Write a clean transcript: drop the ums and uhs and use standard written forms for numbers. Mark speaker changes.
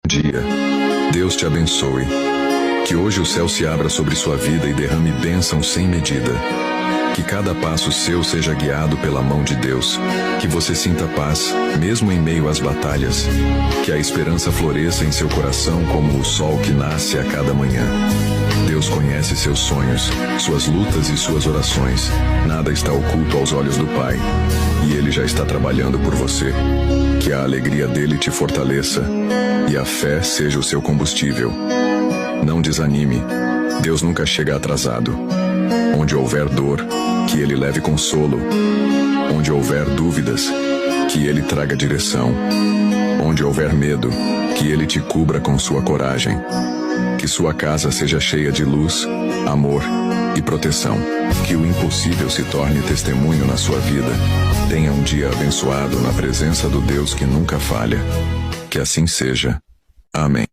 Speaker 1: Dia. Deus te abençoe. Que hoje o céu se abra sobre sua vida e derrame bênção sem medida. Que cada passo seu seja guiado pela mão de Deus. Que você sinta paz, mesmo em meio às batalhas. Que a esperança floresça em seu coração como o sol que nasce a cada manhã. Deus conhece seus sonhos, suas lutas e suas orações. Nada está oculto aos olhos do Pai. E Ele já está trabalhando por você. Que a alegria dele te fortaleça e a fé seja o seu combustível. Não desanime. Deus nunca chega atrasado. Onde houver dor, que Ele leve consolo. Onde houver dúvidas, que Ele traga direção. Onde houver medo, que Ele te cubra com sua coragem. Que sua casa seja cheia de luz, amor e proteção. Que o impossível se torne testemunho na sua vida. Tenha um dia abençoado na presença do Deus que nunca falha. Que assim seja. Amém.